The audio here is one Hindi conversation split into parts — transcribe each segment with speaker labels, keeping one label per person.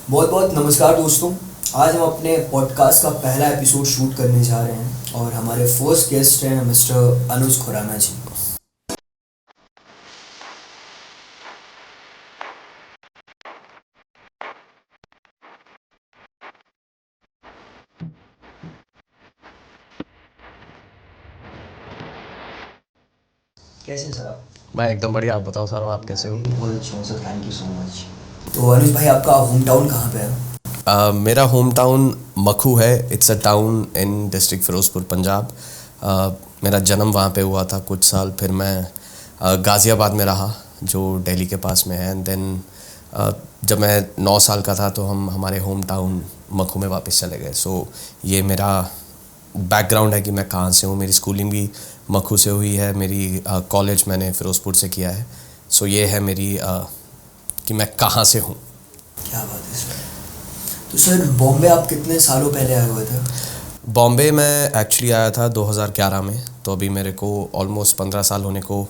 Speaker 1: बहुत बहुत नमस्कार दोस्तों। आज हम अपने पॉडकास्ट का पहला एपिसोड शूट करने जा रहे हैं और हमारे फर्स्ट गेस्ट हैं मिस्टर अनुज खुराना जी। कैसे हैं सर आप?
Speaker 2: मैं एकदम बढ़िया। आप बताओ सर, आप कैसे हो?
Speaker 1: बहुत अच्छा हूँ sir, thank you so much. तो अनुज भाई, आपका होम टाउन कहाँ पे है?
Speaker 2: मेरा होम टाउन मखू है। It's a town in district Firozpur, Punjab. मेरा जन्म वहाँ पे हुआ था कुछ साल। फिर मैं गाज़ियाबाद में रहा, जो दिल्ली के पास में है। एंड देन जब मैं 9 साल का था तो हम हमारे होम टाउन मखू में वापस चले गए। सो ये मेरा बैकग्राउंड है कि मैं कहाँ से हूँ। मेरी स्कूलिंग भी मखू से हुई है। मेरी कॉलेज मैंने फ़िरोज़पुर से किया है। सो ये है मेरी कि मैं कहाँ से हूँ।
Speaker 1: क्या बात है सर। तो सर, बॉम्बे आप कितने सालों पहले आए हुए थे?
Speaker 2: बॉम्बे मैं एक्चुअली आया था 2011 में। तो अभी मेरे को ऑलमोस्ट 15 साल होने को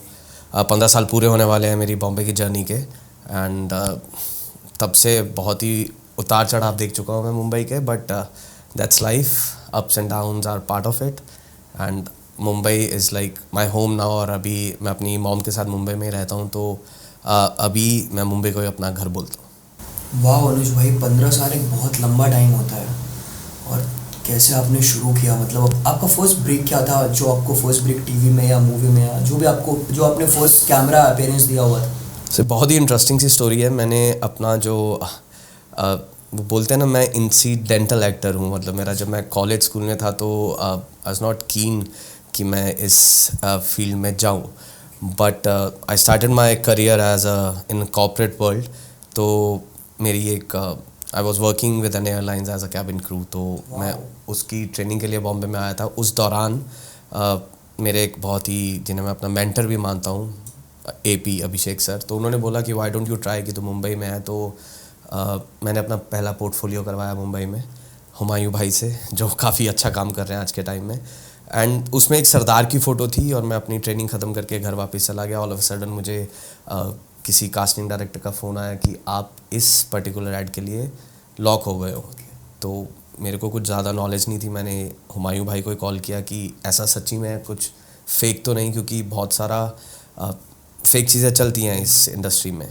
Speaker 2: 15 साल पूरे होने वाले हैं मेरी बॉम्बे की जर्नी के। एंड तब से बहुत ही उतार चढ़ाव देख चुका हूँ मैं मुंबई के। But that's life, ups and downs are part of it. And Mumbai is like my home now. और अभी मैं अपनी मॉम के साथ मुंबई में ही रहता हूँ। तो अभी मैं मुंबई को ही अपना घर बोलता हूँ।
Speaker 1: वाह अनुज भाई, 15 साल एक बहुत लंबा टाइम होता है। और कैसे आपने शुरू किया, मतलब आपका फर्स्ट ब्रेक क्या था? जो आपको फर्स्ट ब्रेक टीवी में या मूवी में या जो भी आपको, जो आपने फर्स्ट कैमरा अपीयरेंस दिया हुआ था?
Speaker 2: सर बहुत ही इंटरेस्टिंग सी स्टोरी है। मैंने अपना जो वो बोलते हैं ना, मैं इंसिडेंटल एक्टर हूँ। मतलब मेरा जब मैं कॉलेज स्कूल में था तो आई वाज नॉट कीन कि मैं इस फील्ड में जाऊँ। But I started my career as a in corporate world. तो मेरी एक I was working with an airlines as a cabin crew. तो मैं
Speaker 1: वाह।
Speaker 2: उसकी ट्रेनिंग के लिए बॉम्बे में आया था। उस दौरान मेरे एक बहुत ही, जिन्हें मैं अपना मेंटर भी मानता हूँ, एपी अभिषेक सर, तो उन्होंने बोला कि वाई डोंट यू ट्राई, कि तो मुंबई में है। तो मैंने अपना पहला पोर्टफोलियो करवाया मुंबई में हुमायूं भाई से, जो काफ़ी अच्छा काम कर रहे हैं आज के टाइम में। एंड उसमें एक सरदार की फ़ोटो थी और मैं अपनी ट्रेनिंग ख़त्म करके घर वापस चला गया। ऑल ऑफ सडन मुझे किसी कास्टिंग डायरेक्टर का फ़ोन आया कि आप इस पर्टिकुलर ऐड के लिए लॉक हो गए हो। तो मेरे को कुछ ज़्यादा नॉलेज नहीं थी। मैंने हुमायूं भाई को कॉल किया कि ऐसा सच्ची में कुछ फेक तो नहीं, क्योंकि बहुत सारा फेक चीज़ें चलती हैं इस इंडस्ट्री में।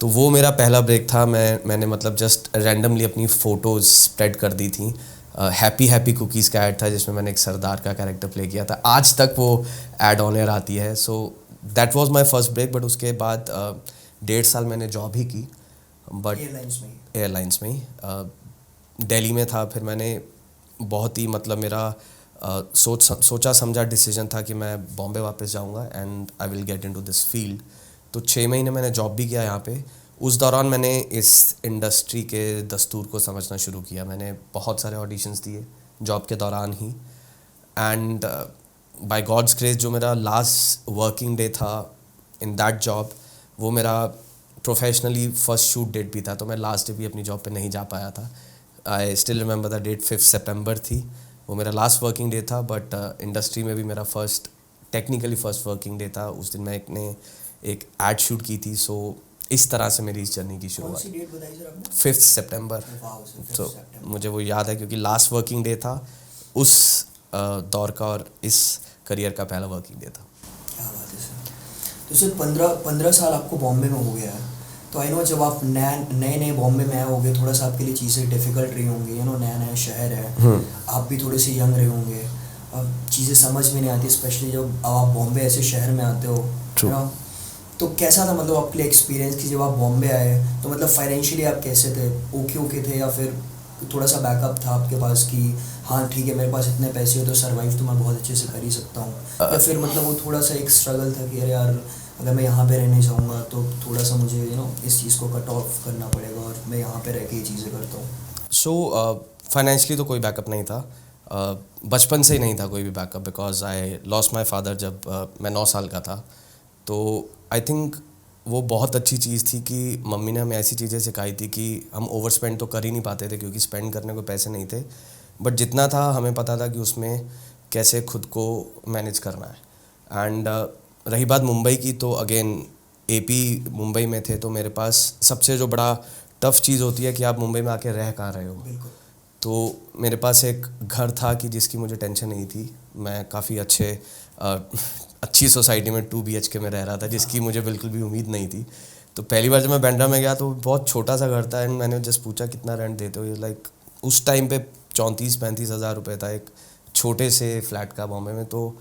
Speaker 2: तो वो मेरा पहला ब्रेक था। मैंने मतलब जस्ट रैंडमली अपनी फ़ोटोज़ स्प्रेड कर दी थी। हैप्पी हैप्पी कुकीज़ का ऐड था जिसमें मैंने एक सरदार का कैरेक्टर प्ले किया था। आज तक वो ऐड ऑन एयर आती है। So that was my first break. But उसके बाद 1.5 साल मैंने जॉब ही की, बट
Speaker 1: एयरलाइंस में?
Speaker 2: एयरलाइंस में ही दिल्ली में था। फिर मैंने बहुत ही, मतलब मेरा सोचा समझा डिसीजन था कि मैं बॉम्बे वापस जाऊंगा and I will get into this field. तो 6 महीने मैंने जॉब भी किया यहाँ पे। उस दौरान मैंने इस इंडस्ट्री के दस्तूर को समझना शुरू किया। मैंने बहुत सारे ऑडिशंस दिए जॉब के दौरान ही। एंड बाय गॉड्स ग्रेस, जो मेरा लास्ट वर्किंग डे था इन दैट जॉब, वो मेरा प्रोफेशनली फर्स्ट शूट डेट भी था। तो मैं लास्ट डे भी अपनी जॉब पे नहीं जा पाया था। I still remember the date, 5 सितंबर थी। वो मेरा लास्ट वर्किंग डे था। बट इंडस्ट्री में भी मेरा टेक्निकली फर्स्ट वर्किंग डे था। उस दिन मैं एक एड शूट की थी। सो इस तरह से मेरी इस जर्नी की
Speaker 1: कौन
Speaker 2: शुरुआत।
Speaker 1: सी डेट बताई सर आपने?
Speaker 2: 5 सितंबर।
Speaker 1: वाह सर, फिफ्थ
Speaker 2: तो
Speaker 1: सितंबर
Speaker 2: मुझे वो याद है क्योंकि लास्ट वर्किंग डे था उस दौर का, और इस करियर का पहला वर्किंग डे था।
Speaker 1: क्या बात है सर। तो सर, 15 साल आपको बॉम्बे में हो गया है। तो आई नो, जब आप नए नए बॉम्बे में आए होंगे, थोड़ा सा आपके लिए चीज़ें डिफ़िकल्ट रही होंगी, नया नया शहर है। आप भी थोड़े से यंग रहे होंगे। अब चीज़ें समझ में नहीं आती, स्पेशली जब आप बॉम्बे ऐसे शहर में आते हो,
Speaker 2: ट्रू।
Speaker 1: तो कैसा था मतलब आपके लिए एक्सपीरियंस कि जब आप बॉम्बे आए, तो मतलब फाइनेंशियली आप कैसे थे? ओके ओके थे, या फिर थोड़ा सा बैकअप था आपके पास कि हाँ ठीक है, मेरे पास इतने पैसे हो तो सर्वाइव तो मैं बहुत अच्छे से कर ही सकता हूँ? या फिर मतलब वो थोड़ा सा एक स्ट्रगल था कि अरे यार, अगर मैं यहाँ पे रहने जाऊँगा तो थोड़ा सा मुझे इस चीज़ को कट ऑफ करना पड़ेगा और मैं यहाँ पे रह के ये चीज़ें करता हूँ?
Speaker 2: सो फाइनेंशियली तो कोई बैकअप नहीं था। बचपन से ही नहीं था कोई भी backup, because I lost my father जब मैं 9 साल का था। तो आई थिंक वो बहुत अच्छी चीज़ थी कि मम्मी ने हमें ऐसी चीज़ें सिखाई थी कि हम ओवर स्पेंड तो कर ही नहीं पाते थे, क्योंकि स्पेंड करने को पैसे नहीं थे। बट जितना था हमें पता था कि उसमें कैसे खुद को मैनेज करना है। एंड रही बात मुंबई की, तो अगेन एपी मुंबई में थे, तो मेरे पास सबसे जो बड़ा टफ़ चीज़ होती है कि आप मुंबई में आके रह कहाँ रहे हो।
Speaker 1: बिल्कुल।
Speaker 2: तो मेरे पास एक घर था कि जिसकी मुझे टेंशन नहीं थी। मैं काफ़ी अच्छी सोसाइटी में 2 BHK में रह रहा था, जिसकी मुझे बिल्कुल भी उम्मीद नहीं थी। तो पहली बार जब मैं बांद्रा में गया तो बहुत छोटा सा घर था, एंड मैंने जस्ट पूछा कितना रेंट देते हो। लाइक उस टाइम पे 34-35 हज़ार रुपये था एक छोटे से फ्लैट का बॉम्बे में। तो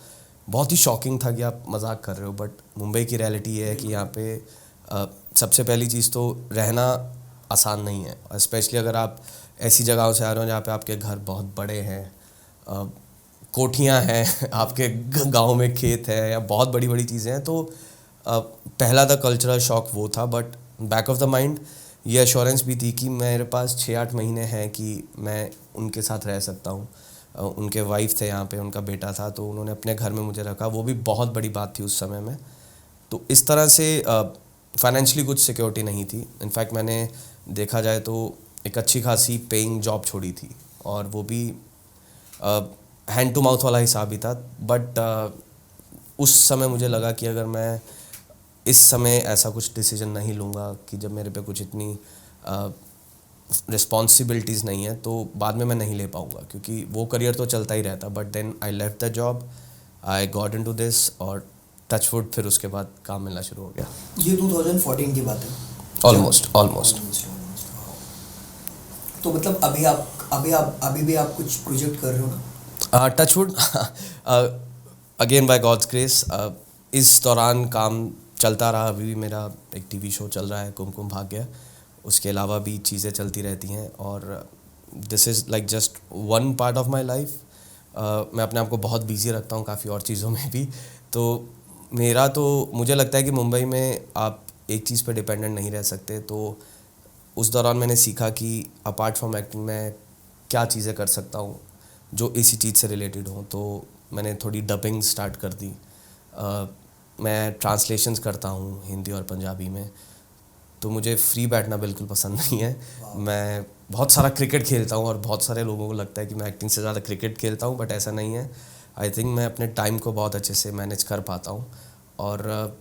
Speaker 2: बहुत ही शॉकिंग था कि आप मजाक कर रहे हो, बट मुंबई की रियलिटी ये है कि यहाँ पे सबसे पहली चीज़ तो रहना आसान नहीं है, स्पेशली अगर आप ऐसी जगहों से आ रहे हो जहाँ पे आपके घर बहुत बड़े हैं, कोठियाँ हैं, आपके गांव में खेत है, या बहुत बड़ी बड़ी चीज़ें हैं। तो पहला द कल्चरल शॉक वो था, but back of the mind ये एश्योरेंस भी थी कि मेरे पास 6-8 महीने हैं कि मैं उनके साथ रह सकता हूँ। उनके वाइफ थे यहाँ पे, उनका बेटा था, तो उन्होंने अपने घर में मुझे रखा, वो भी बहुत बड़ी बात थी उस समय में। तो इस तरह से फाइनेंशियली कुछ सिक्योरिटी नहीं थी। इनफैक्ट मैंने देखा जाए तो एक अच्छी खासी पेइंग जॉब छोड़ी थी, और वो भी हैंड टू माउथ वाला हिसाब ही था। बट उस समय मुझे लगा कि अगर मैं इस समय ऐसा कुछ डिसीजन नहीं लूँगा कि जब मेरे पे कुछ इतनी रिस्पॉन्सिबिलिटीज़ नहीं है, तो बाद में मैं नहीं ले पाऊँगा, क्योंकि वो करियर तो चलता ही रहता। But then I left the job, I got into this, और टचवुड फिर उसके बाद काम मिलना शुरू हो गया।
Speaker 1: ये 2014 की बात है?
Speaker 2: ऑलमोस्ट।
Speaker 1: तो मतलब अभी भी आप कुछ प्रोजेक्ट कर रहे हो ना?
Speaker 2: Touchwood again by God's grace इस दौरान काम चलता रहा। अभी भी मेरा एक टीवी शो चल रहा है, कुमकुम भाग्य। उसके अलावा भी चीज़ें चलती रहती हैं, और this is like just one part of my life. मैं अपने आप को बहुत बिजी रखता हूँ काफ़ी और चीज़ों में भी। तो मुझे लगता है कि मुंबई में आप एक चीज़ पर डिपेंडेंट नहीं रह सकते। तो उस दौरान मैंने सीखा कि अपार्ट फ्रॉम एक्टिंग मैं क्या चीज़ें कर सकता हूँ जो इसी चीज़ से रिलेटेड हों। तो मैंने थोड़ी डबिंग स्टार्ट कर दी। मैं ट्रांसलेशंस करता हूँ हिंदी और पंजाबी में। तो मुझे फ्री बैठना बिल्कुल पसंद नहीं है। मैं बहुत सारा क्रिकेट खेलता हूँ, और बहुत सारे लोगों को लगता है कि मैं एक्टिंग से ज़्यादा क्रिकेट खेलता हूँ, बट ऐसा नहीं है। आई थिंक मैं अपने टाइम को बहुत अच्छे से मैनेज कर पाता हूँ, और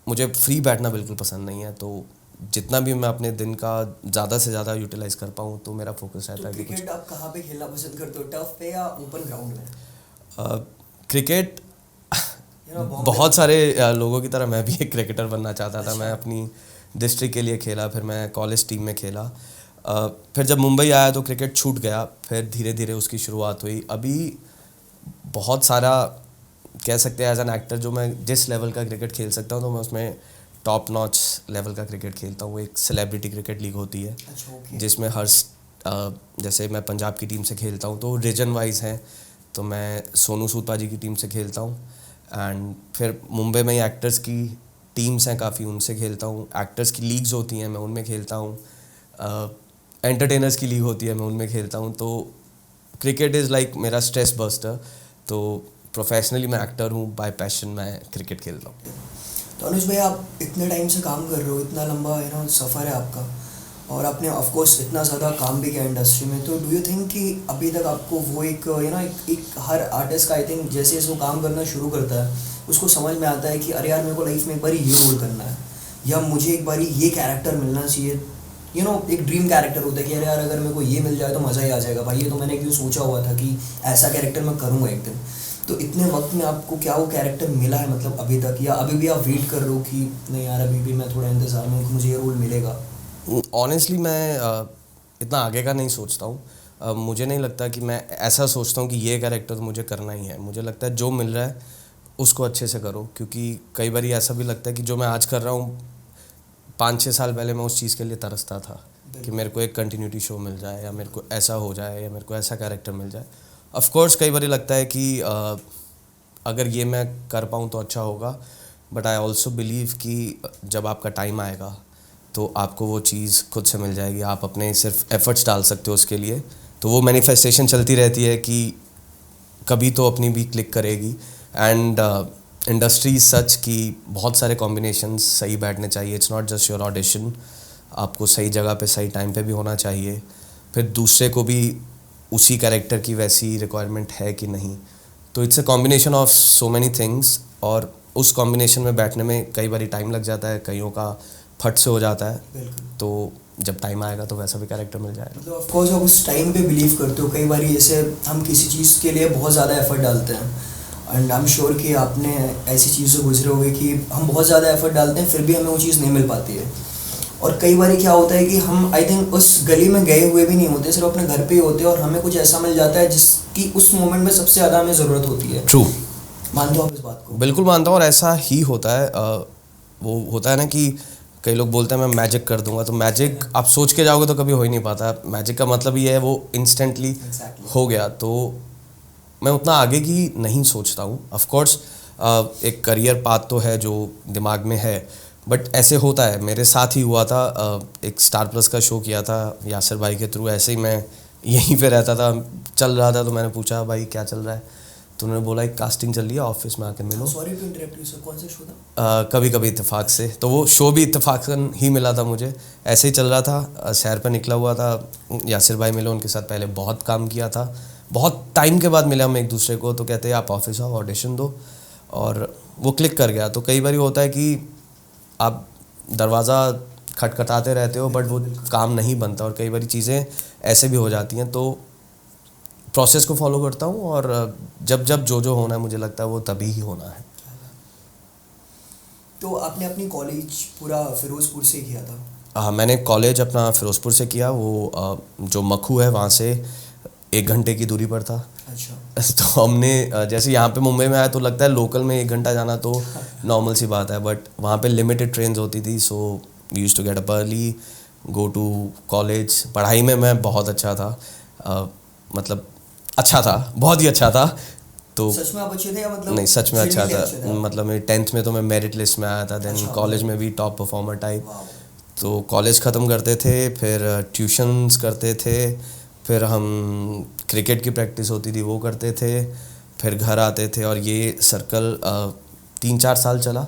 Speaker 2: मुझे फ्री बैठना बिल्कुल पसंद नहीं है। तो जितना भी मैं अपने दिन का ज़्यादा से ज़्यादा यूटिलाइज कर पाऊँ, तो मेरा फोकस रहता है कि
Speaker 1: क्रिकेट आप कहाँ पे खेलना पसंद करते हो, टर्फ पे या ओपन ग्राउंड में?
Speaker 2: क्रिकेट बहुत सारे लोगों की तरह मैं भी एक क्रिकेटर बनना चाहता था। मैं अपनी डिस्ट्रिक्ट के लिए खेला, फिर मैं कॉलेज टीम में खेला। फिर जब मुंबई आया तो क्रिकेट छूट गया, फिर धीरे धीरे उसकी शुरुआत हुई। अभी बहुत सारा कह सकते हैं एज एन एक्टर जो मैं जिस लेवल का क्रिकेट खेल सकता हूँ, तो मैं उसमें टॉप नॉच लेवल का क्रिकेट खेलता हूँ। एक सेलिब्रिटी क्रिकेट लीग होती है, जिसमें जैसे मैं पंजाब की टीम से खेलता हूँ, तो रीजन वाइज हैं। तो मैं सोनू सूद पाजी की टीम से खेलता हूँ, एंड फिर मुंबई में एक्टर्स की टीम्स हैं काफ़ी, उनसे खेलता हूँ। एक्टर्स की लीग्स होती हैं, मैं उनमें खेलता हूँ। एंटरटेनर्स की लीग होती है, मैं उनमें खेलता हूँ। तो क्रिकेट इज़ लाइक मेरा स्ट्रेस बस्टर। तो प्रोफेशनली मैं एक्टर हूँ, बाय पैशन मैं क्रिकेट खेलता हूँ।
Speaker 1: तो अनुज भाई, आप इतने टाइम से काम कर रहे हो, इतना लंबा सफ़र है आपका, और आपने ऑफ कोर्स इतना ज़्यादा काम भी किया इंडस्ट्री में। तो डू यू थिंक कि अभी तक आपको वो एक एक हर आर्टिस्ट का आई थिंक जैसे वो काम करना शुरू करता है, उसको समझ में आता है कि अरे यार, मेरे को लाइफ में एक बार ये रोल करना है, या मुझे एक बार ये कैरेक्टर मिलना चाहिए। एक ड्रीम कैरेक्टर होता है कि अरे यार, अगर मेरे को ये मिल जाए तो मज़ा ही आ जाएगा भाई। ये तो मैंने क्यों सोचा हुआ था कि ऐसा कैरेक्टर मैं करूँगा एक दिन। तो इतने वक्त में आपको क्या वो कैरेक्टर मिला है, मतलब अभी तक, या अभी भी आप वेट कर रहे हो कि नहीं यार, अभी भी मैं थोड़ा इंतज़ार में हूँ कि मुझे ये रोल मिलेगा?
Speaker 2: ऑनेस्टली मैं इतना आगे का नहीं सोचता हूँ। मुझे नहीं लगता कि मैं ऐसा सोचता हूँ कि ये कैरेक्टर तो मुझे करना ही है। मुझे लगता है जो मिल रहा है उसको अच्छे से करो, क्योंकि कई बार ऐसा भी लगता है कि जो मैं आज कर रहा हूँ, 5-6 साल पहले मैं उस चीज़ के लिए तरसता था कि मेरे को एक कंटिन्यूटी शो मिल जाए, या मेरे को ऐसा हो जाए, या मेरे को ऐसा कैरेक्टर मिल जाए। ऑफ कोर्स कई बार लगता है कि अगर ये मैं कर पाऊँ तो अच्छा होगा, बट आई ऑल्सो बिलीव कि जब आपका टाइम आएगा तो आपको वो चीज़ खुद से मिल जाएगी। आप अपने सिर्फ एफर्ट्स डाल सकते हो उसके लिए। तो वो मैनिफेस्टेशन चलती रहती है कि कभी तो अपनी भी क्लिक करेगी। एंड इंडस्ट्री सच कि बहुत सारे कॉम्बिनेशंस सही बैठने चाहिए। It's not just your audition, आपको सही जगह पे सही टाइम पे भी होना चाहिए। फिर दूसरे को भी उसी कैरेक्टर की वैसी रिक्वायरमेंट है कि नहीं। तो it's a combination of so many things, और उस कॉम्बिनेशन में बैठने में कई बार टाइम लग जाता है, कईयों का फट से हो जाता है। तो जब टाइम आएगा तो वैसा भी कैरेक्टर मिल जाएगा।
Speaker 1: मतलब ऑफ कोर्स आप उस टाइम पे बिलीव करते हो। कई बार जैसे हम किसी चीज़ के लिए बहुत ज़्यादा एफर्ट डालते हैं, एंड आई एम श्योर कि आपने ऐसी चीज़ से गुजरे होगे कि हम बहुत ज़्यादा एफर्ट डालते हैं फिर भी हमें वो चीज़ नहीं मिल पाती है। और कई बार क्या होता है कि हम आई थिंक उस गली में गए हुए भी नहीं होते, सिर्फ अपने घर पे ही होते हैं और हमें कुछ ऐसा मिल जाता है जिसकी उस मोमेंट में सबसे ज़्यादा हमें ज़रूरत होती है।
Speaker 2: ट्रू,
Speaker 1: मानते हो आप इस बात को?
Speaker 2: बिल्कुल मानता हूँ, और ऐसा ही होता है। वो होता है ना कि कई लोग बोलते हैं मैं मैजिक कर दूंगा, तो मैजिक आप सोच के जाओगे तो कभी हो ही नहीं पाता। मैजिक का मतलब ये है वो इंस्टेंटली हो गया। तो मैं उतना आगे की नहीं सोचता हूँ। ऑफ कोर्स एक करियर पाथ तो है जो दिमाग में है, बट ऐसे होता है। मेरे साथ ही हुआ था, एक स्टार प्लस का शो किया था यासिर भाई के थ्रू। ऐसे ही मैं यहीं पे रहता था, चल रहा था, तो मैंने पूछा भाई क्या चल रहा है, तो उन्होंने बोला एक कास्टिंग चल रही है, ऑफिस में आके मिलो।
Speaker 1: Sorry to interrupt you sir, कौन सा शो था?
Speaker 2: कभी कभी इत्तेफाक से, तो वो शो भी इत्तेफाकन ही मिला था मुझे। ऐसे ही चल रहा था, शहर पर निकला हुआ था, यासिर भाई मिले, उनके साथ पहले बहुत काम किया था, बहुत टाइम के बाद मिले हम एक दूसरे को। तो कहते हैं आप ऑफिस आओ, ऑडिशन दो, और वो क्लिक कर गया। तो कई बार होता है कि आप दरवाज़ा खटखटाते रहते हो बट वो काम नहीं बनता, और कई बार चीज़ें ऐसे भी हो जाती हैं। तो प्रोसेस को फॉलो करता हूँ, और जब जब जो होना है मुझे लगता है वो तभी ही होना है।
Speaker 1: तो आपने अपनी कॉलेज पूरा फिरोजपुर से किया था?
Speaker 2: हाँ, मैंने कॉलेज अपना फिरोजपुर से किया। वो जो मखू है वहाँ से 1 घंटे की दूरी पर था।
Speaker 1: अच्छा।
Speaker 2: तो हमने जैसे यहाँ पे मुंबई में आया तो लगता है लोकल में 1 घंटा जाना तो नॉर्मल सी बात है, बट वहाँ पे लिमिटेड ट्रेन्स होती थी। So we used to get up early, go to college. पढ़ाई में मैं बहुत अच्छा था, मतलब अच्छा था, बहुत ही अच्छा था। तो
Speaker 1: सच में आप अच्छे थे या मतलब?
Speaker 2: नहीं, सच में अच्छा
Speaker 1: genuinely
Speaker 2: था। मतलब मेरी 10th में तो मैं मेरिट लिस्ट में आया था। देन
Speaker 1: अच्छा,
Speaker 2: कॉलेज में भी टॉप परफॉर्मर टाइप।
Speaker 1: वाह।
Speaker 2: तो कॉलेज ख़त्म करते थे, फिर ट्यूशन्स करते थे, फिर हम क्रिकेट की प्रैक्टिस होती थी वो करते थे, फिर घर आते थे, और ये सर्कल 3-4 साल चला।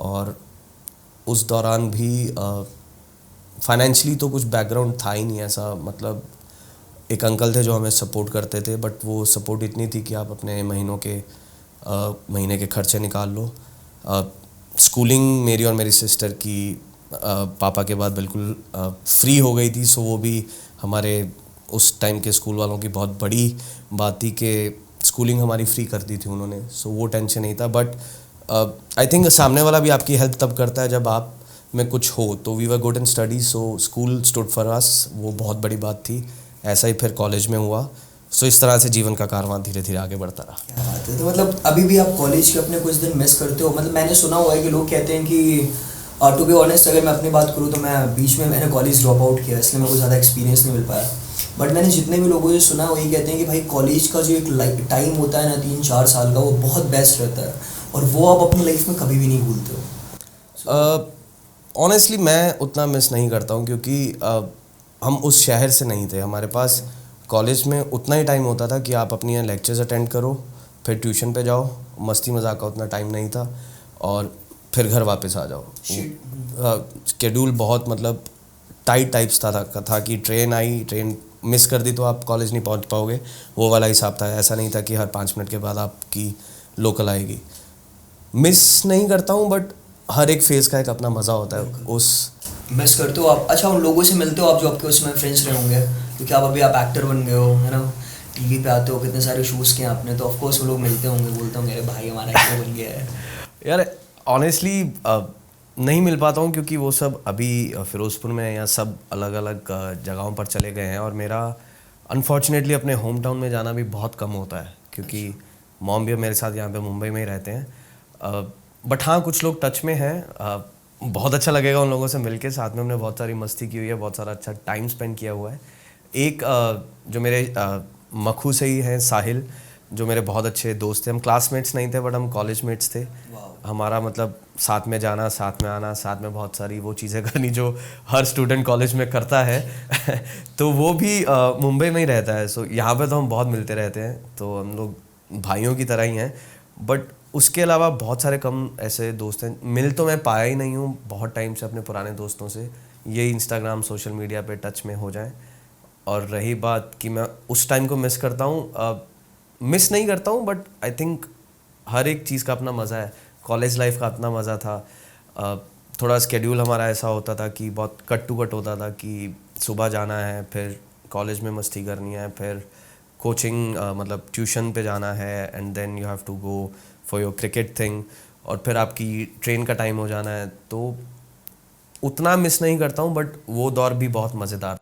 Speaker 2: और उस दौरान भी फाइनेंशियली तो कुछ बैकग्राउंड था ही नहीं ऐसा। मतलब एक अंकल थे जो हमें सपोर्ट करते थे, बट वो सपोर्ट इतनी थी कि आप अपने महीने के खर्चे निकाल लो। स्कूलिंग मेरी और मेरी सिस्टर की पापा के बाद बिल्कुल फ्री हो गई थी। सो वो भी हमारे उस टाइम के स्कूल वालों की बहुत बड़ी बात थी कि स्कूलिंग हमारी फ्री कर दी थी उन्होंने। सो वो टेंशन नहीं था। बट आई थिंक सामने वाला भी आपकी हेल्प तब करता है जब आप में कुछ हो। तो we were good in studies, so school stood for us, वो बहुत बड़ी बात थी। ऐसा ही फिर कॉलेज में हुआ। सो इस तरह से जीवन का कारवां धीरे धीरे आगे बढ़ता रहा।
Speaker 1: क्या बात है। तो मतलब अभी भी आप कॉलेज के अपने कुछ दिन मिस करते हो? मतलब मैंने सुना हुआ है कि लोग कहते हैं कि टू बी ऑनेस्ट, अगर मैं अपनी बात करूँ तो मैं बीच में मैंने कॉलेज ड्रॉप आउट किया, इसलिए मेरे को ज़्यादा एक्सपीरियंस नहीं मिल पाया। बट मैंने जितने भी लोगों से सुना वही कहते हैं कि भाई कॉलेज का जो एक टाइम होता है ना 3-4 साल का, वो बहुत बेस्ट रहता है और वो आप अपनी लाइफ में कभी भी नहीं भूलते हो।
Speaker 2: ऑनेस्टली मैं उतना मिस नहीं करता हूँ, क्योंकि हम उस शहर से नहीं थे। हमारे पास कॉलेज में उतना ही टाइम होता था कि आप अपनी लेक्चर्स अटेंड करो, फिर ट्यूशन पे जाओ, मस्ती मजाक का उतना टाइम नहीं था, और फिर घर वापस आ जाओ। शेड्यूल बहुत मतलब टाइट टाइप्स था कि ट्रेन मिस कर दी तो आप कॉलेज नहीं पहुंच पाओगे, वो वाला हिसाब था। ऐसा नहीं था कि हर 5 मिनट के बाद आपकी लोकल आएगी। मिस नहीं करता हूँ, बट हर एक फेज़ का एक अपना मज़ा होता है। उस
Speaker 1: मिस करते हो आप? अच्छा, उन लोगों से मिलते हो आप जो आपके उसमें फ्रेंड्स रहे होंगे, क्योंकि आप अभी आप एक्टर बन गए हो, है ना, टीवी पे आते हो, कितने सारे शूज़ किए आपने, तो ऑफकोर्स वो लोग मिलते होंगे, बोलते होंगे अरे भाई हमारा एक्टर बन गया है।
Speaker 2: यार ऑनेस्टली नहीं मिल पाता हूँ, क्योंकि वो सब अभी फ़िरोज़पुर में या सब अलग अलग जगहों पर चले गए हैं, और मेरा अनफॉर्चुनेटली अपने होम टाउन में जाना भी बहुत कम होता है, क्योंकि मॉम भी मेरे साथ यहाँ पे मुंबई में ही रहते हैं। बट हाँ, कुछ लोग टच में हैं। बहुत अच्छा लगेगा उन लोगों से मिलके। साथ में हमने बहुत सारी मस्ती की हुई है, बहुत सारा अच्छा टाइम स्पेंड किया हुआ है। एक जो मेरे मखू से ही हैं, साहिल, जो मेरे बहुत अच्छे दोस्त थे। हम क्लासमेट्स नहीं थे बट हम कॉलेजमेट्स थे। हमारा मतलब साथ में जाना, साथ में आना, साथ में बहुत सारी वो चीज़ें करनी जो हर स्टूडेंट कॉलेज में करता है। तो वो भी मुंबई में ही रहता है। सो यहाँ पे तो हम बहुत मिलते रहते हैं, तो हम लोग भाइयों की तरह ही हैं। बट उसके अलावा बहुत सारे कम ऐसे दोस्त हैं। मिल तो मैं पाया ही नहीं हूँ बहुत टाइम से अपने पुराने दोस्तों से। ये इंस्टाग्राम सोशल मीडिया पे टच में हो जाए। और रही बात कि मैं उस टाइम को मिस करता हूँ, मिस नहीं करता हूँ, बट आई थिंक हर एक चीज़ का अपना मज़ा है। कॉलेज लाइफ का अपना मज़ा था, थोड़ा स्केड्यूल हमारा ऐसा होता था कि बहुत कट टू कट होता था कि सुबह जाना है, फिर कॉलेज में मस्ती करनी है, फिर कोचिंग मतलब ट्यूशन पे जाना है, and then you have to go for your cricket thing, और फिर आपकी ट्रेन का टाइम हो जाना है। तो उतना मिस नहीं करता हूँ, बट वो दौर भी बहुत मज़ेदार।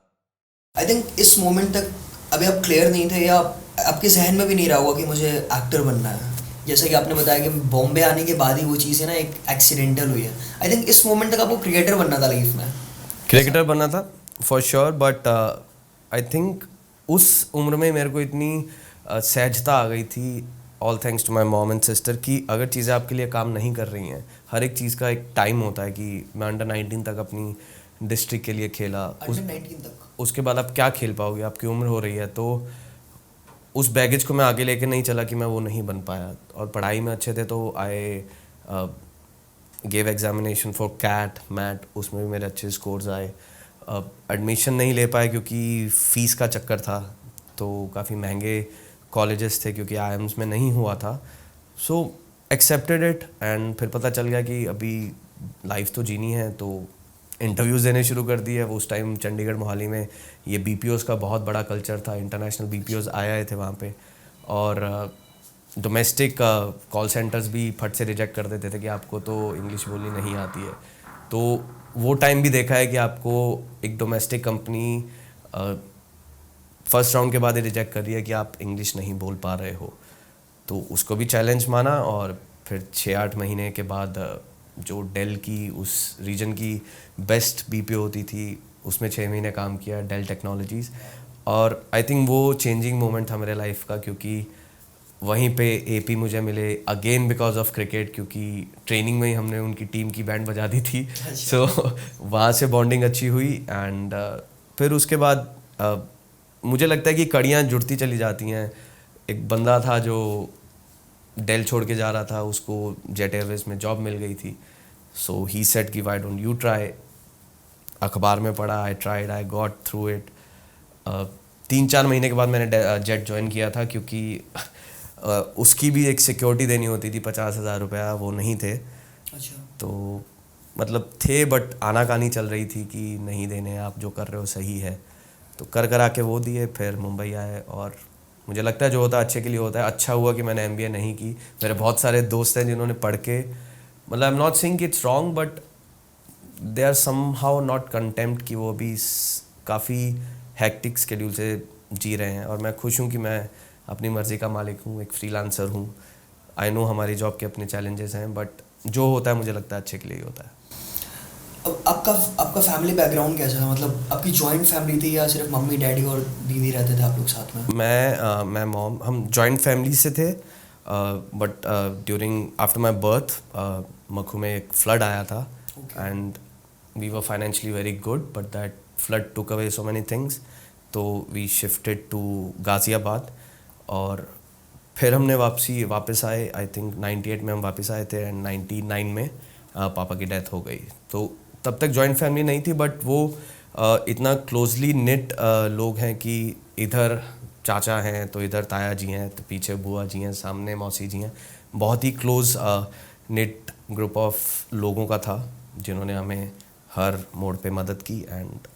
Speaker 1: आई थिंक इस मोमेंट तक अभी आप क्लियर नहीं थे, या आपके जहन में भी नहीं रहा होगा कि मुझे एक्टर बनना है। जैसे कि आपने बताया कि बॉम्बे आने के बाद ही वो चीज़ें ना एक एक्सीडेंटल हुई है। आई थिंक इस मोमेंट तक आपको क्रिकेटर बनना था लाइफ में।
Speaker 2: क्रिकेटर बनना था for sure, but I think उस उम्र में मेरे को इतनी सहजता आ गई थी, all thanks to my mom and sister, कि अगर चीज़ें आपके लिए काम नहीं कर रही हैं, हर एक चीज़ का एक टाइम होता है। कि मैं अंडर 19 तक अपनी डिस्ट्रिक्ट के लिए खेला,
Speaker 1: अंडर 19 तक
Speaker 2: उसके बाद आप क्या खेल पाओगे, आपकी उम्र हो रही है। तो उस बैगेज को मैं आगे लेके नहीं चला कि मैं वो नहीं बन पाया। और पढ़ाई में अच्छे थे तो I gave examination for CAT MAT, उसमें भी मेरे अच्छे स्कोर्स आए। एडमिशन नहीं ले पाए क्योंकि फ़ीस का चक्कर था, तो काफ़ी महंगे कॉलेजेस थे, क्योंकि आईएम्स में नहीं हुआ था। सो एक्सेप्टेड इट, एंड फिर पता चल गया कि अभी लाइफ तो जीनी है, तो इंटरव्यूज़ देने शुरू कर दिए। उस टाइम चंडीगढ़ मोहाली में ये बीपीओज़ का बहुत बड़ा कल्चर था, इंटरनेशनल बीपीओज़ आए थे वहाँ पे, और डोमेस्टिक कॉल सेंटर्स भी फट से रिजेक्ट कर देते थे कि आपको तो इंग्लिश बोलनी नहीं आती है। तो वो टाइम भी देखा है कि आपको एक डोमेस्टिक कंपनी फर्स्ट राउंड के बाद ही रिजेक्ट कर रही है कि आप इंग्लिश नहीं बोल पा रहे हो। तो उसको भी चैलेंज माना, और फिर 6-8 महीने के बाद जो डेल की उस रीजन की बेस्ट बीपीओ होती थी, उसमें 6 महीने काम किया, डेल टेक्नोलॉजीज़। और आई थिंक वो चेंजिंग मोमेंट था मेरे लाइफ का, क्योंकि वहीं पे एपी मुझे मिले अगेन बिकॉज ऑफ क्रिकेट, क्योंकि ट्रेनिंग में ही हमने उनकी टीम की बैंड बजा दी थी। सो वहाँ से बॉन्डिंग अच्छी हुई, एंड फिर उसके बाद मुझे लगता है कि कड़ियाँ जुड़ती चली जाती हैं। एक बंदा था जो डेल छोड़ के जा रहा था, उसको जेट एयरवेज में जॉब मिल गई थी। सो ही सेड कि व्हाई डोंट यू ट्राई। अखबार में पढ़ा, I tried, I got through it. 3-4 महीने के बाद मैंने जेट ज्वाइन किया था, क्योंकि उसकी भी एक सिक्योरिटी देनी होती थी, 50,000 रुपया, वो नहीं थे।
Speaker 1: अच्छा।
Speaker 2: तो मतलब थे, बट आनाकानी चल रही थी कि नहीं देने, आप जो कर रहे हो सही है। तो कर आके वो दिए, फिर मुंबई आए। और मुझे लगता है जो होता है अच्छे के लिए होता है। अच्छा हुआ कि मैंने एमबीए नहीं की। मेरे बहुत सारे दोस्त हैं जिन्होंने पढ़ के, मतलब आई एम नॉट सेइंग कि it's wrong, but they are somehow not contempt, कि वो भी काफ़ी हैक्टिक शेड्यूल से जी रहे हैं। और मैं खुश हूँ कि मैं अपनी मर्ज़ी का मालिक हूँ, एक फ्रीलांसर हूँ। आई नो हमारी जॉब के अपने चैलेंजेस हैं, बट जो होता है मुझे लगता है अच्छे के लिए ही होता है।
Speaker 1: अब आपका फैमिली बैकग्राउंड कैसा था? मतलब आपकी जॉइंट फैमिली थी या सिर्फ मम्मी डैडी और दीदी रहते थे आप लोग साथ में?
Speaker 2: मैं मॉम, हम जॉइंट फैमिली से थे, but during after my birth Makhu में एक फ्लड आया था, and we were financially very good, but that flood took away so many things. तो वी शिफ्टेड टू गाज़ियाबाद, और फिर हमने वापस आए। आई थिंक 98 में हम वापस आए थे, एंड 99 में पापा की डेथ हो गई। तो तब तक जॉइंट फैमिली नहीं थी, बट वो इतना क्लोजली निट लोग हैं कि इधर चाचा हैं तो इधर ताया जी हैं, तो पीछे बुआ जी हैं, सामने मौसी जी हैं। बहुत ही क्लोज निट ग्रुप ऑफ लोगों का था, जिन्होंने हमें हर मोड़ पे मदद की, एंड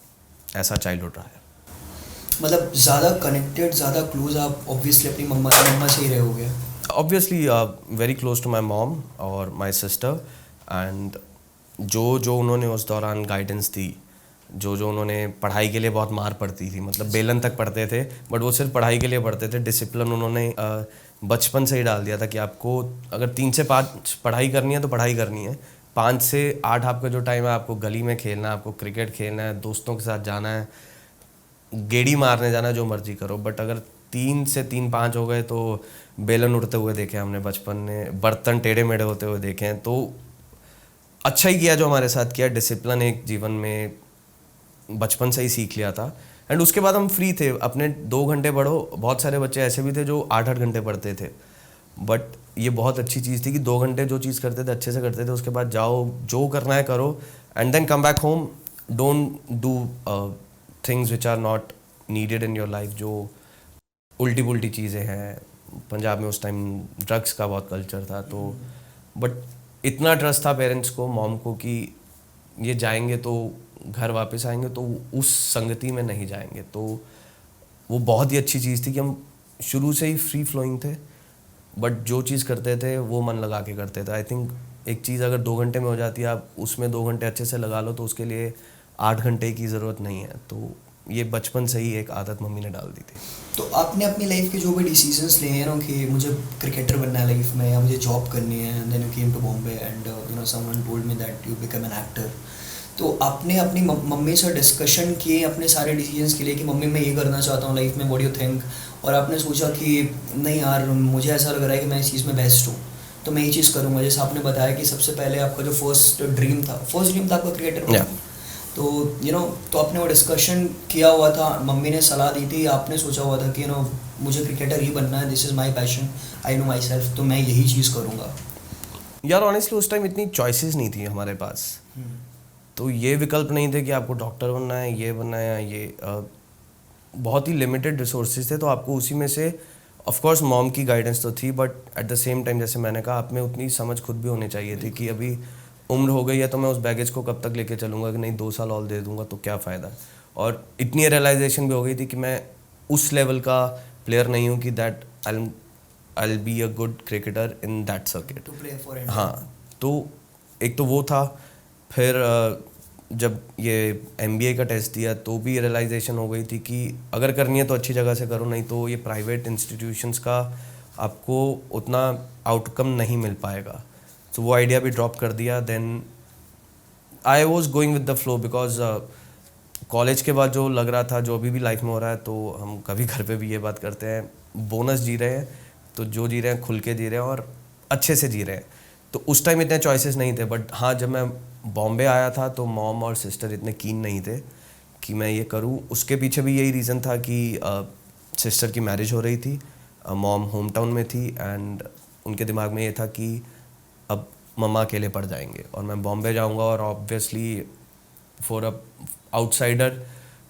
Speaker 2: ऐसा चाइल्डहुड रहा है।
Speaker 1: मतलब ज़्यादा कनेक्टेड, ज़्यादा क्लोज आप ऑब्वियसली अपनी मम्मा से ही रहे होगे।
Speaker 2: Obviously very close to my mom और माई सिस्टर, एंड जो उन्होंने उस दौरान गाइडेंस दी, जो उन्होंने पढ़ाई के लिए बहुत मार पड़ती थी, मतलब बेलन तक पढ़ते थे, बट वो सिर्फ पढ़ाई के लिए पढ़ते थे। डिसिप्लिन उन्होंने बचपन से ही डाल दिया था कि आपको अगर 3 से 5 पढ़ाई करनी है तो पढ़ाई करनी है, 5 से 8 आपका जो टाइम है आपको गली में खेलना है, आपको क्रिकेट खेलना है, दोस्तों के साथ जाना है, गेड़ी मारने जाना, जो मर्जी करो। बट अगर 3 से 3-5 हो गए तो बेलन उड़ते हुए देखे हमने बचपन में, बर्तन टेढ़े मेढ़े होते हुए देखे हैं। तो अच्छा ही किया जो हमारे साथ किया। डिसिप्लिन एक जीवन में बचपन से ही सीख लिया था, एंड उसके बाद हम फ्री थे, अपने 2 घंटे पढ़ो। बहुत सारे बच्चे ऐसे भी थे जो 8-8 घंटे पढ़ते थे, बट ये बहुत अच्छी चीज़ थी कि 2 घंटे जो चीज़ करते थे अच्छे से करते थे, उसके बाद जाओ, जो करना है करो, and then come back home. Don't do things which are not needed in your life, जो उल्टी पुल्टी चीज़ें हैं। पंजाब में उस टाइम ड्रग्स का बहुत कल्चर था, तो बट इतना ट्रस्ट था पेरेंट्स को, मॉम को, कि ये जाएंगे तो घर वापस आएंगे तो उस संगति में नहीं जाएंगे। तो वो बहुत ही अच्छी चीज़ थी कि हम शुरू से ही फ्री फ्लोइंग थे, बट जो चीज़ करते थे वो मन लगा के करते थे। आई थिंक एक चीज़ अगर 2 घंटे में हो जाती है, आप उसमें 2 घंटे अच्छे से लगा लो, तो उसके लिए 8 घंटे की ज़रूरत नहीं है। तो ये बचपन से ही एक आदत मम्मी ने डाल दी थी।
Speaker 1: तो आपने अपनी लाइफ के जो भी डिसीजंस लिए हैं ना कि मुझे क्रिकेटर बनना है लाइफ में या मुझे जॉब करनी है, and then you came to Bombay and someone told me that you become an actor, तो आपने अपनी मम्मी से डिस्कशन किए अपने सारे डिसीजंस के लिए कि मम्मी मैं ये करना चाहता हूँ लाइफ में, व्हाट डू यू थिंक? और आपने सोचा कि नहीं यार मुझे ऐसा लग रहा है कि मैं इस चीज़ में बेस्ट हूँ तो मैं ये चीज़ करूँगा। जैसे आपने बताया कि सबसे पहले आपका जो फर्स्ट ड्रीम था आपका क्रिकेटर बनना। तो तो आपने वो डिस्कशन किया हुआ था, मम्मी ने सलाह दी थी, आपने सोचा हुआ था कि मुझे क्रिकेटर ही बनना है, this is my passion, I know my self, तो मैं यही चीज़ करूँगा।
Speaker 2: यार ऑनेस्टली उस टाइम इतनी चॉइसेस नहीं थी हमारे पास, तो ये विकल्प नहीं थे कि आपको डॉक्टर बनना है, ये बनना है, ये बहुत ही लिमिटेड रिसोर्सेज थे। तो आपको उसी में से ऑफ कोर्स मॉम की गाइडेंस तो थी, but at the same time जैसे मैंने कहा, आप में उतनी समझ खुद भी होनी चाहिए थी कि अभी उम्र हो गई है तो मैं उस बैगेज को कब तक लेके चलूँगा कि नहीं 2 साल और दे दूँगा तो क्या फ़ायदा। और इतनी रियलाइजेशन भी हो गई थी कि मैं उस लेवल का प्लेयर नहीं हूँ कि that I be a good cricketer in that circuit
Speaker 1: to play for India.
Speaker 2: हाँ, तो एक तो वो था। फिर जब ये MBA का टेस्ट दिया तो भी रियलाइजेशन हो गई थी कि अगर करनी है तो अच्छी जगह से करो, नहीं तो ये प्राइवेट इंस्टीट्यूशंस का आपको उतना आउटकम नहीं मिल पाएगा। तो वो आइडिया भी ड्रॉप कर दिया। Then I was going with the flow because college के बाद जो लग रहा था, जो अभी भी लाइफ में हो रहा है, तो हम कभी घर पे भी ये बात करते हैं, बोनस जी रहे हैं, तो जो जी रहे हैं खुल के जी रहे हैं और अच्छे से जी रहे हैं। तो उस टाइम इतने चॉइसेस नहीं थे, बट हाँ जब मैं बॉम्बे आया था तो मॉम और सिस्टर इतने कीन नहीं थे कि मैं ये करूँ। उसके पीछे भी यही रीज़न था कि सिस्टर की मैरिज हो रही थी, मॉम होम टाउन में थी, एंड उनके दिमाग में ये था कि अब मम्मा अकेले पड़ जाएंगे और मैं बॉम्बे जाऊंगा, और ऑब्वियसली फॉर अ आउटसाइडर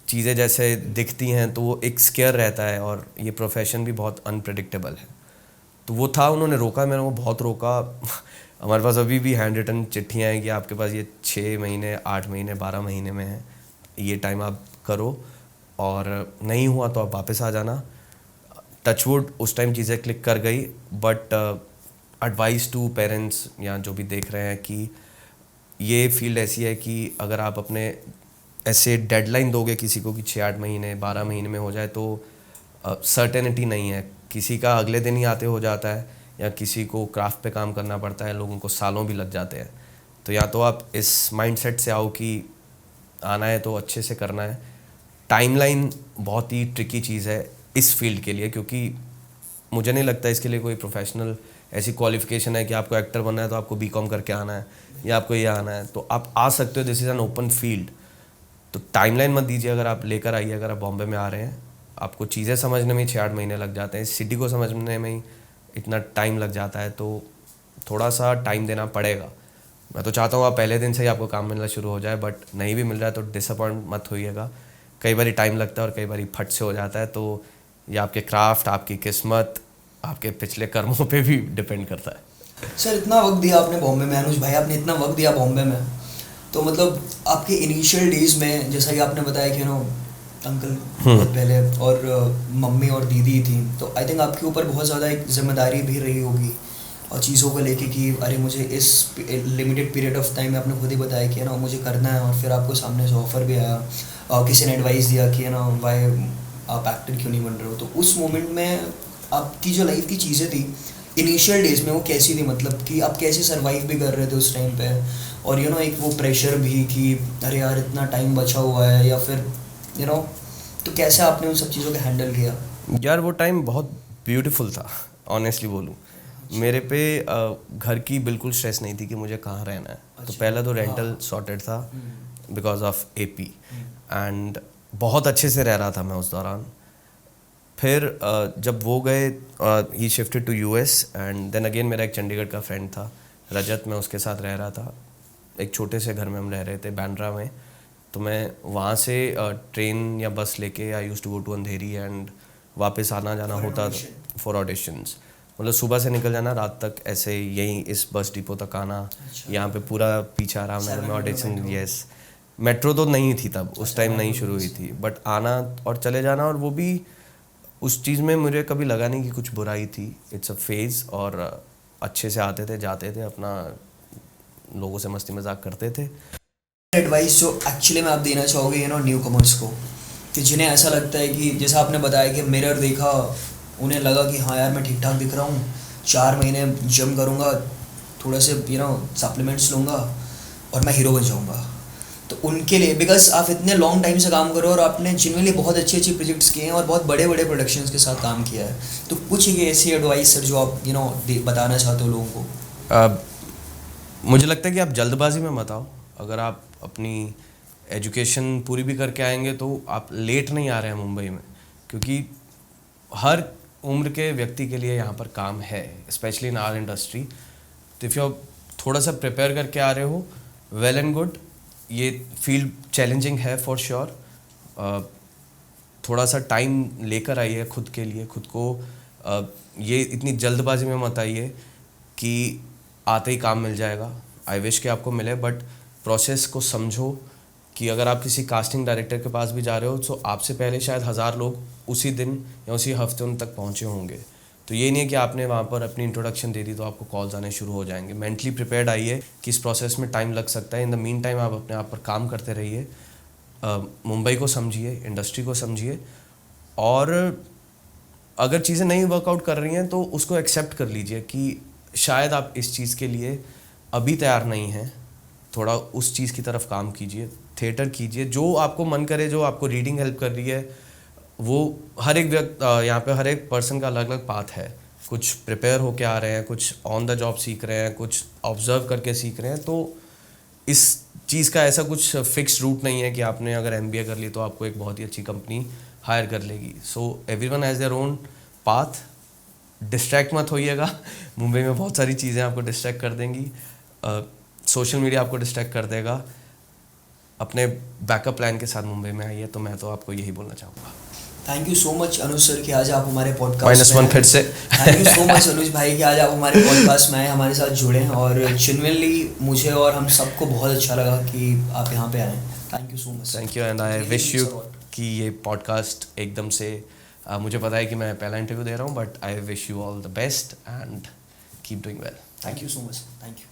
Speaker 2: चीज़ें जैसे दिखती हैं तो वो एक स्केयर रहता है, और ये प्रोफेशन भी बहुत अनप्रेडिक्टेबल है। तो वो था, उन्होंने रोका, मैंने वो बहुत रोका। हमारे पास अभी भी हैंड रिटन चिट्ठियाँ हैं कि आपके पास ये 6 महीने, 8 महीने, 12 महीने में है, ये टाइम आप करो, और नहीं हुआ तो आप वापस आ जाना। टचवुड उस टाइम चीज़ें क्लिक कर गई, बट एडवाइस टू पेरेंट्स या जो भी देख रहे हैं कि ये फील्ड ऐसी है कि अगर आप अपने ऐसे डेडलाइन दोगे किसी को कि 6-8 महीने, 12 महीने में हो जाए, तो सर्टेनिटी नहीं है। किसी का अगले दिन ही आते हो जाता है, या किसी को क्राफ्ट पे काम करना पड़ता है, लोगों को सालों भी लग जाते हैं। तो या तो आप इस माइंडसेट से आओ कि आना है तो अच्छे से करना है। टाइमलाइन बहुत ही ट्रिकी चीज़ है इस फील्ड के लिए, क्योंकि मुझे नहीं लगता इसके लिए कोई प्रोफेशनल ऐसी क्वालिफिकेशन है कि आपको एक्टर बनना है तो आपको BCom करके आना है या आपको ये आना है, तो आप आ सकते हो। This is an open field. तो टाइमलाइन मत दीजिए, अगर आप लेकर आइए। अगर आप बॉम्बे में आ रहे हैं, आपको चीज़ें समझने में 6-8 महीने लग जाते हैं, इस सिटी को समझने में ही इतना टाइम लग जाता है, तो थोड़ा सा टाइम देना पड़ेगा। मैं तो चाहता हूँ आप पहले दिन से ही आपको काम मिलना शुरू हो जाए, बट नहीं भी मिल रहा है तो डिसअपॉइंट मत होइएगा। कई बार टाइम लगता है और कई बार फट से हो जाता है, तो ये आपके क्राफ्ट, आपकी किस्मत, आपके पिछले कर्मों पे भी डिपेंड करता है।
Speaker 1: सर इतना वक्त दिया आपने बॉम्बे में, अनुज भाई आपने इतना वक्त दिया बॉम्बे में, तो मतलब आपके इनिशियल डेज में जैसा कि आपने बताया कि अंकल बहुत पहले और मम्मी और दीदी थी, तो आई थिंक आपके ऊपर बहुत ज़्यादा एक जिम्मेदारी भी रही होगी और चीज़ों को लेके कि अरे मुझे इस लिमिटेड पीरियड ऑफ टाइम में, आपने खुद ही बताया कि मुझे करना है, और फिर आपको सामने से ऑफ़र भी आया और किसी ने एडवाइस दिया कि वाई आप एक्टर क्यों नहीं बन रहे हो। तो उस मोमेंट में आपकी जो लाइफ की चीज़ें थी इनिशियल डेज में वो कैसी थी, मतलब कि आप कैसे सर्वाइव भी कर रहे थे उस टाइम पे, और एक वो प्रेशर भी कि अरे यार इतना टाइम बचा हुआ है, या फिर तो कैसे आपने उन सब चीज़ों को हैंडल किया?
Speaker 2: यार वो टाइम बहुत ब्यूटीफुल था, ऑनेस्टली बोलूँ। मेरे पे घर की बिल्कुल स्ट्रेस नहीं थी कि मुझे कहाँ रहना है। तो पहला तो रेंटल सॉर्टेड था बिकॉज ऑफ AP, एंड बहुत अच्छे से रह रहा था मैं उस दौरान। फिर जब वो गए, he shifted to US, and then again मेरा एक चंडीगढ़ का फ्रेंड था रजत, मैं उसके साथ रह रहा था। एक छोटे से घर में हम रह रहे थे बांद्रा में। तो मैं वहाँ से ट्रेन या बस लेके I used to go to Andheri, and वापस आना जाना होता था फॉर ऑडिशंस। मतलब सुबह से निकल जाना, रात तक ऐसे यहीं इस बस डिपो तक आना, यहाँ पे पूरा पीछे आराम नगर में ऑडिशन। यस, मेट्रो तो नहीं थी तब, उस टाइम नहीं शुरू हुई थी, बट आना और चले जाना, और वो भी उस चीज़ में मुझे कभी लगा नहीं कि कुछ बुराई थी। इट्स अ फेज़, और अच्छे से आते थे जाते थे, अपना लोगों से मस्ती मजाक करते थे।
Speaker 1: एडवाइस जो एक्चुअली में आप देना चाहोगे न्यू कमर्स को, कि जिन्हें ऐसा लगता है कि जैसा आपने बताया कि मिरर देखा, उन्हें लगा कि हाँ यार मैं ठीक ठाक दिख रहा हूँ, 4 महीने जिम करूँगा, थोड़े से सप्लीमेंट्स लूँगा और मैं हीरो बन जाऊँगा। तो उनके लिए, बिकॉज आप इतने लॉन्ग टाइम से काम करो और आपने जिनमें बहुत अच्छी अच्छी प्रोजेक्ट्स किए हैं और बहुत बड़े बड़े प्रोडक्शंस के साथ काम किया है, तो कुछ एक ऐसी एडवाइस सर जो आप बताना चाहते हो लोगों को।
Speaker 2: मुझे लगता है कि आप जल्दबाजी में मत आओ। अगर आप अपनी एजुकेशन पूरी भी करके आएंगे तो आप लेट नहीं आ रहे हैं मुंबई में, क्योंकि हर उम्र के व्यक्ति के लिए यहाँ पर काम है, स्पेशली इन आवर इंडस्ट्री। तो इफ़ यू थोड़ा सा प्रिपेयर करके आ रहे हो, वेल एंड गुड। ये फील्ड चैलेंजिंग है फॉर श्योर। थोड़ा सा टाइम लेकर आइए खुद के लिए, खुद को ये इतनी जल्दबाजी में मत आइए कि आते ही काम मिल जाएगा। आई विश कि आपको मिले, बट प्रोसेस को समझो कि अगर आप किसी कास्टिंग डायरेक्टर के पास भी जा रहे हो तो आपसे पहले शायद 1000 लोग उसी दिन या उसी हफ्ते उन तक पहुँचे होंगे। तो ये नहीं है कि आपने वहाँ पर अपनी इंट्रोडक्शन दे दी तो आपको कॉल्स आने शुरू हो जाएंगे। मेंटली प्रिपेयर्ड आइए कि इस प्रोसेस में टाइम लग सकता है। इन द मीन टाइम आप अपने आप पर काम करते रहिए, मुंबई को समझिए, इंडस्ट्री को समझिए, और अगर चीज़ें नहीं वर्कआउट कर रही हैं तो उसको एक्सेप्ट कर लीजिए कि शायद आप इस चीज़ के लिए अभी तैयार नहीं हैं। थोड़ा उस चीज़ की तरफ काम कीजिए, थिएटर कीजिए, जो आपको मन करे, जो आपको रीडिंग हेल्प कर रही है। वो हर एक व्यक्ति, यहाँ पे हर एक पर्सन का अलग अलग पाथ है। कुछ प्रिपेयर होके आ रहे हैं, कुछ ऑन द जॉब सीख रहे हैं, कुछ ऑब्जर्व करके सीख रहे हैं। तो इस चीज़ का ऐसा कुछ फिक्स रूट नहीं है कि आपने अगर MBA कर ली तो आपको एक बहुत ही अच्छी कंपनी हायर कर लेगी। So everyone has their own path. Distract मत होइएगा। मुंबई में बहुत सारी चीज़ें आपको डिस्ट्रैक्ट कर देंगी। सोशल मीडिया आपको डिस्ट्रैक्ट कर देगा। अपने बैकअप प्लान के साथ मुंबई में आइए। तो मैं तो आपको यही बोलना चाहूँगा।
Speaker 1: Thank you so much Anuj sir कि आज आप हमारे पॉडकास्ट
Speaker 2: -1 फिर से।
Speaker 1: थैंक यू सो मच अनुज भाई कि आज आप हमारे पॉडकास्ट में आए, हमारे साथ जुड़े हैं, और जेन्युइनली मुझे और हम सबको बहुत अच्छा लगा कि आप यहाँ पे आए। Thank you so much.
Speaker 2: Thank you, and I wish you कि ये पॉडकास्ट एकदम से मुझे पता है कि मैं पहला इंटरव्यू दे रहा हूँ, but I wish you all the best and keep doing well.
Speaker 1: Thank you so much. Thank you.